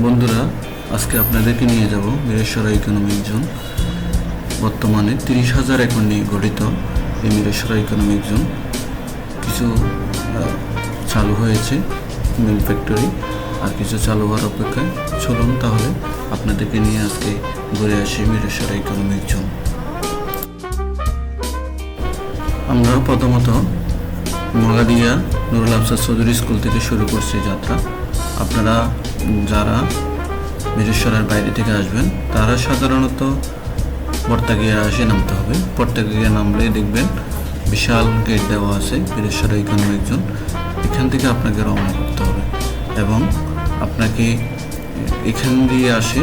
বন্ধুরা, আজকে আপনাদেরকে নিয়ে যাব মিরেশ্বরা ইকোনমিক জোন। বর্তমানে 30,000 একর নিয়ে গঠিত এই মিরেশ্বরা ইকোনমিক জোন কিছু চালু হয়েছে মিল ফ্যাক্টরি, আর কিছু চালু হওয়ার অপেক্ষায়। চলুন তাহলে আপনাদেরকে নিয়ে আজকে ঘুরে আসি মিরেশ্বরা ইকোনমিক জোন। আমরা প্রথমত মগাদিয়া নুরুল আফসার চৌধুরী স্কুল থেকে শুরু করছি যাত্রা। আপনারা যারা মিরেশ্বরার বাইরে থেকে আসবেন তারা সাধারণত পর্তাগিয়া আসে নামতে হবে। পর্তাগিয়া নামলে দেখবেন বিশাল গেট দেওয়া আছে মিরেশ্বরা ইকোনমিক জোন। এখান থেকে আপনাকে রওনা করতে হবে এবং আপনাকে এখান দিয়ে আসে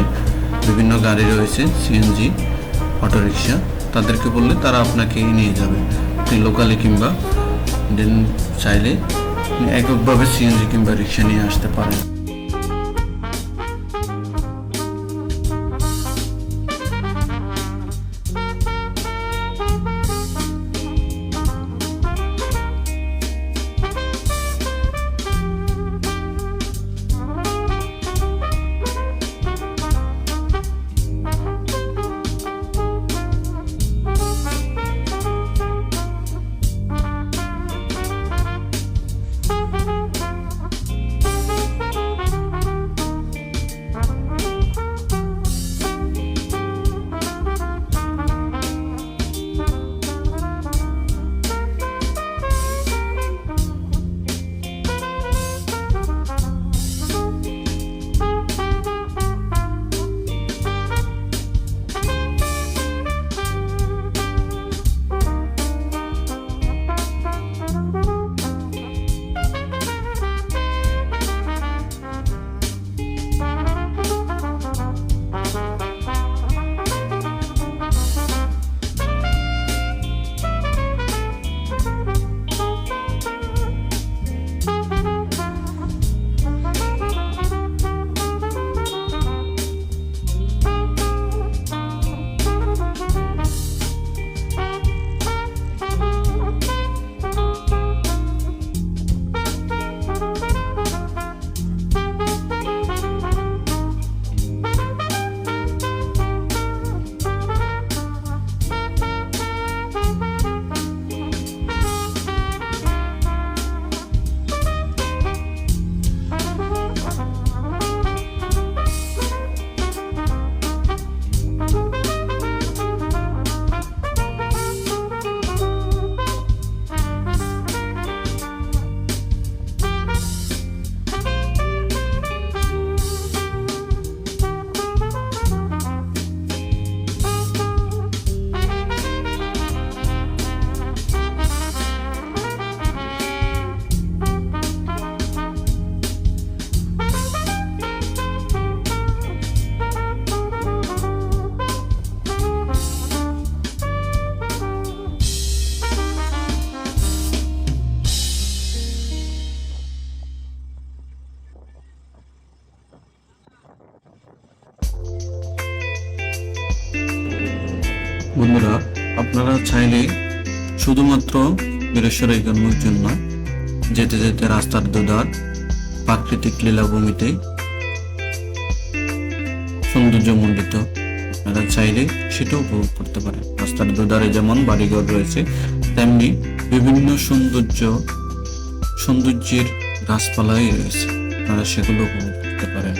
বিভিন্ন গাড়ি রয়েছে, সিএনজি, অটোরিকশা। তাদেরকে বললে তারা আপনাকে নিয়ে যাবে। আপনি লোকালে কিংবা চাইলে এককভাবে সিএনজি কিংবা রিক্সা নিয়ে আসতে পারেন। বন্ধুরা, আপনারা চাইলে শুধুমাত্র মিরেশ্বরা ইকোনমিক জোন নয়, যেতে যেতে রাস্তার দুধার প্রাকৃতিক লীলাভূমিতে সৌন্দর্যমণ্ডিত আপনারা চাইলে সেটাও উপভোগ করতে পারেন। রাস্তার দুধারে যেমন বাড়িঘর রয়েছে, তেমনি বিভিন্ন সৌন্দর্যের গাছপালাই রয়েছে, আপনারা সেগুলো উপভোগ করতে পারেন।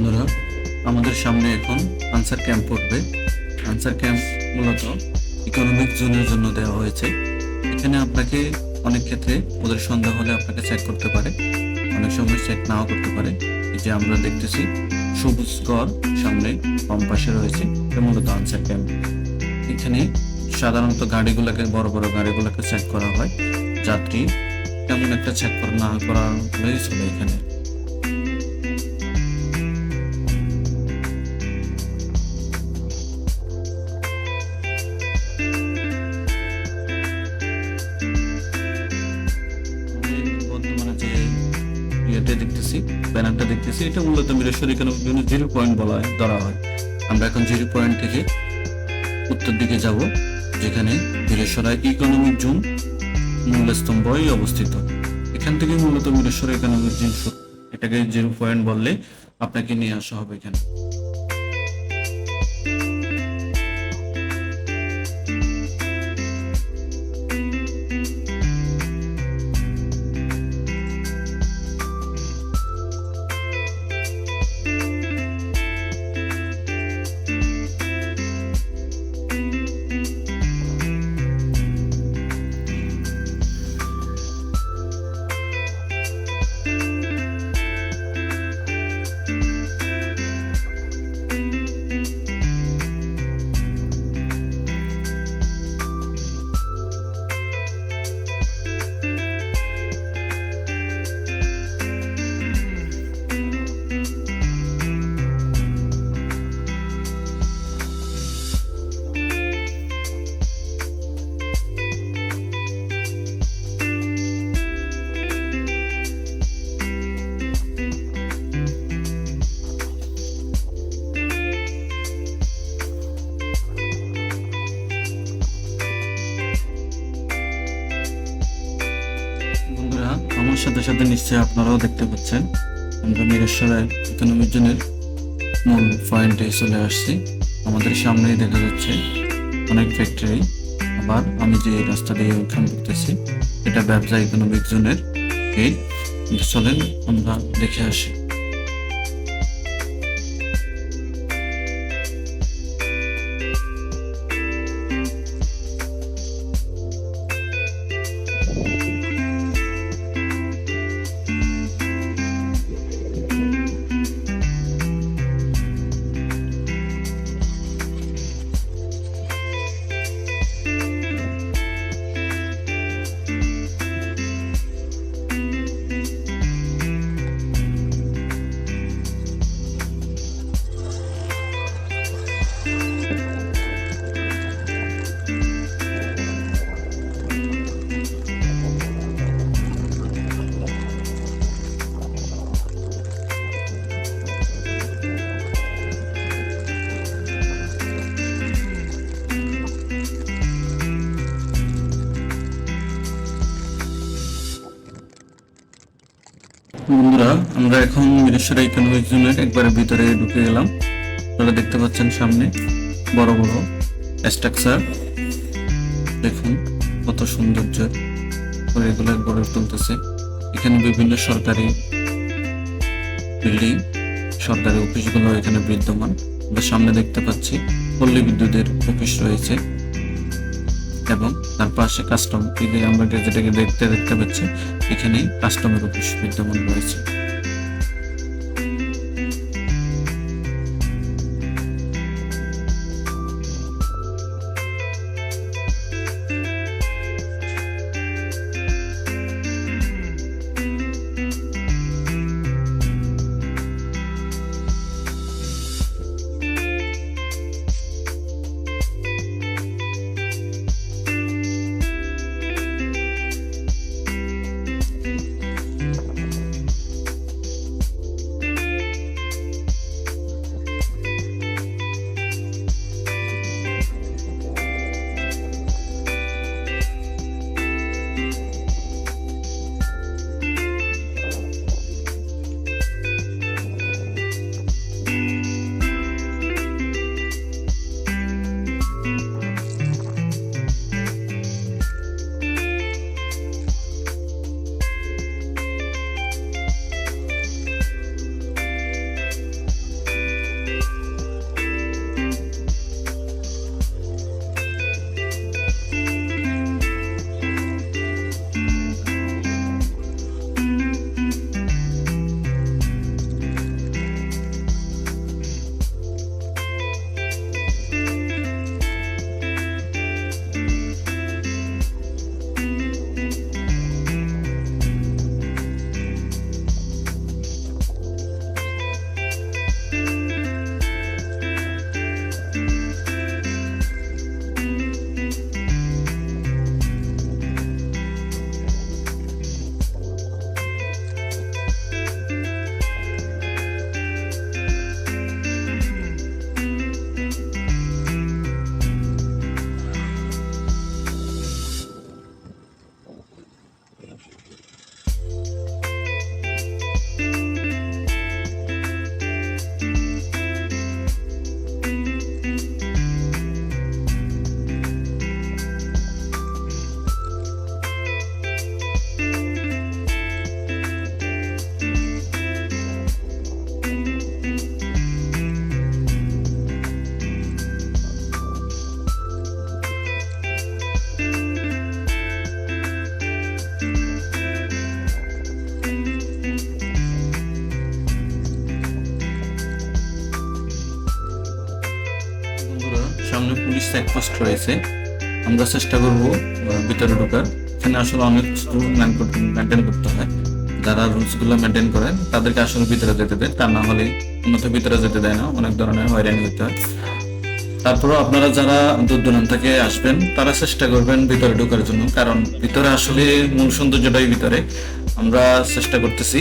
বন্ধুরা, আমাদের সামনে এখন আনসার ক্যাম্প পড়বে। আনসার ক্যাম্প মূলত ইকোনমিক জোনের জন্য দেওয়া হয়েছে। এখানে আপনাকে অনেক ক্ষেত্রে ওদের সন্দেহ হলে আপনাকে চেক করতে পারে, অনেক সময় চেক নাও করতে পারে। এই যে আমরা দেখতেছি সবুজ ঘর সামনে বাম পাশে রয়েছে, এটা মূলত আনসার ক্যাম্প। এখানে সাধারণত গাড়িগুলোকে, বড় বড় গাড়িগুলোকে চেক করা হয়। যাত্রী তেমন একটা চেক না করা হলেই চলে। এখানে বর্তমানে যে ইয়েটা দেখতেছি, ব্যানারটা দেখতেছি, এটা মূলত মিরেশ্বর ইকোনমিক জোনের 0 পয়েন্ট ধরা হয়। আমরা এখন 0 পয়েন্ট থেকে উত্তর দিকে যাব, যেখানে মিরেশ্বরা ইকোনমিক জোন মূল স্তম্ভই অবস্থিত। এখান থেকে মূলত মিরেশ্বর ইকোনমিক জোন, এটাকে 0 পয়েন্ট বললে আপনাকে নিয়ে আসা হবে এখানে। আমার সাথে সাথে নিশ্চয়ই আপনারাও দেখতে পাচ্ছেন, আমরা মিরেশ্বরের ইকোনমিক জোনের মূল পয়েন্টে চলে আসছি। আমাদের সামনেই দেখা যাচ্ছে অনেক ফ্যাক্টরি। আবার আমি যে রাস্তা দিয়ে উত্থান করতেছি, এটা ব্যবসা ইকোনমিক জোনের গেট। চলেন আমরা দেখে আসি। বন্ধুরা, আমরা এখন মিরেশ্বর ইকোনমিক জোনের একবারে ভিতরে ঢুকে গেলাম। আপনারা দেখতে পাচ্ছেন সামনে বড় বড় স্ট্রাকচার, দেখুন কত সৌন্দর্য করে এগুলো গড়ে তুলতেছে। এখানে বিভিন্ন সরকারি বিল্ডিং, সরকারি অফিসগুলো এখানে বিদ্যমান। আমরা সামনে দেখতে পাচ্ছি পল্লী বিদ্যুতের অফিস রয়েছে এবং তার পাশে কাস্টম, আমরা যেটাকে দেখতে পাচ্ছি, এখানে কাস্টমের অফিস বিদ্যমান রয়েছে। সামনে পুলিশ চেকপোস্ট রয়েছে। আমরা চেষ্টা করব ভিতরে ঢোকার। এখানে আসলে অনেক রুল মেনটেন করতে হয়। যারা রুলসগুলো মেনটেন করে তাদেরকে আসলে ভিতরে যেতে দেয়, তা না হলে উন্নত ভিতরে যেতে দেয় না, অনেক ধরনের হয়রানি হতে হয়। তারপরও আপনারা যারা দূর দূরান্ত থেকে আসবেন তারা চেষ্টা করবেন ভিতরে ঢোকার জন্য, কারণ ভিতরে আসলে মূল সৌন্দর্যটাই ভিতরে। আমরা চেষ্টা করতেছি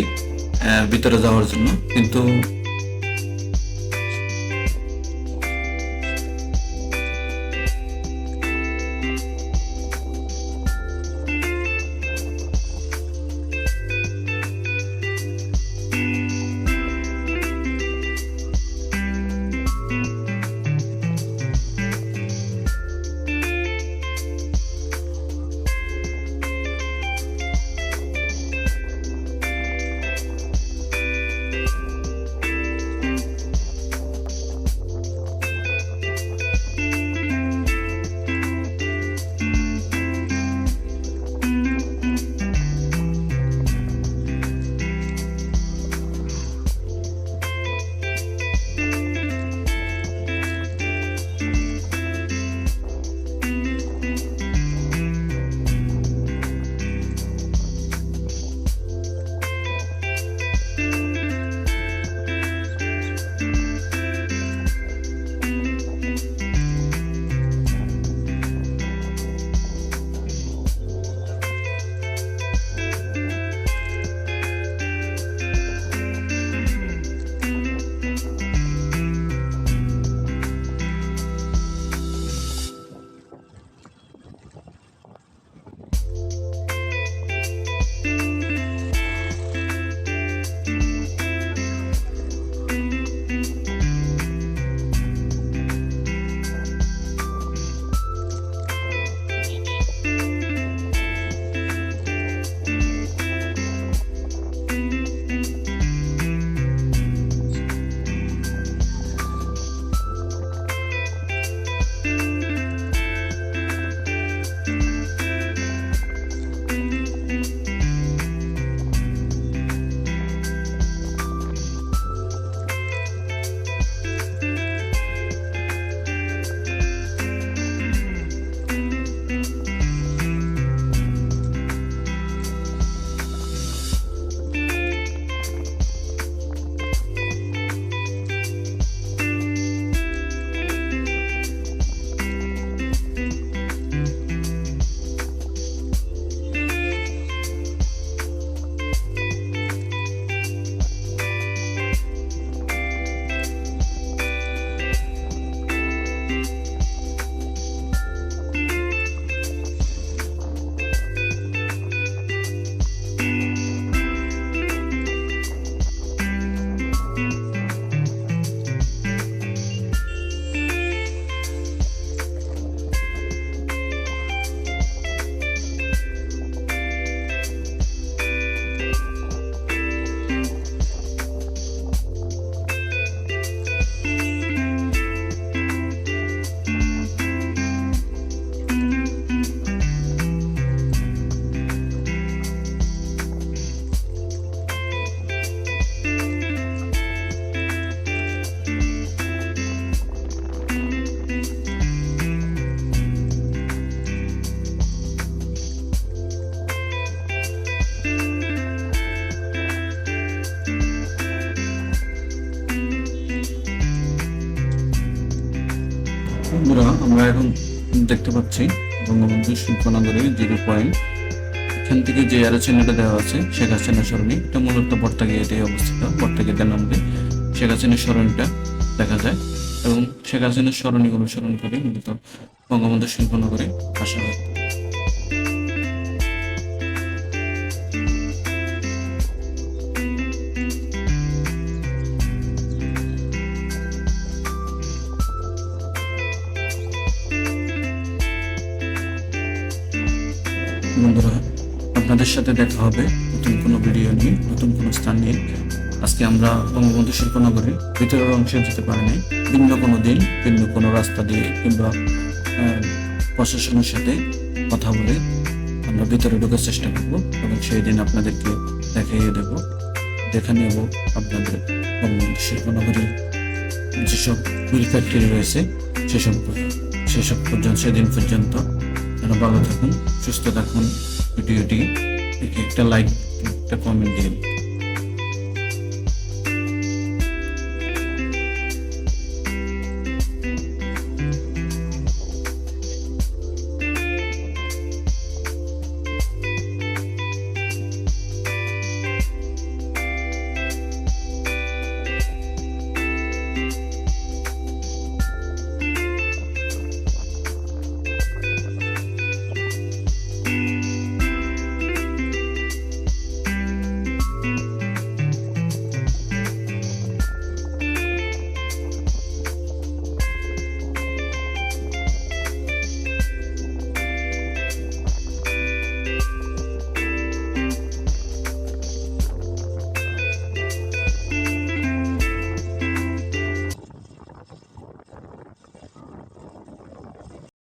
ভিতরে যাওয়ার জন্য, কিন্তু বন্ধুরা আমরা এখন দেখতে পাচ্ছি বঙ্গবন্ধু শিল্পনগরে 0 পয়েন্ট। এখান থেকে যে আরো চিহ্নটা দেওয়া আছে শেখ হাসিনা সরণি, এটা মূলত বটতলাতে অবস্থিত। বটতলাতে নামলে শেখ হাসিনা সরণিটা দেখা যায় এবং শেখ হাসিনার সরণি অনুসরণ করে মূলত বঙ্গবন্ধু শিল্পনগরে আসা হয়। বন্ধুরা আপনাদের সাথে দেখা হবে নতুন কোনো ভিডিও নিয়ে, নতুন কোনো স্থান নিয়ে। আজকে আমরা বঙ্গবন্ধু শিল্পনগরের ভিতরের অংশে যেতে পারি নাই। ভিন্ন কোনো দিন ভিন্ন কোনো রাস্তা দিয়ে কিংবা প্রশাসনের সাথে কথা বলে আমরা ভিতরে ঢোকার চেষ্টা করব এবং সেই দিন আপনাদেরকে দেখিয়ে দেব, দেখে নেব আপনাদের বঙ্গবন্ধু শিল্পনগরের যেসব মিল ফ্যাক্টরি রয়েছে সেদিন পর্যন্ত ভালো থাকুন, সুস্থ থাকুন। ভিডিওটি একটা লাইক, একটা কমেন্ট দিন।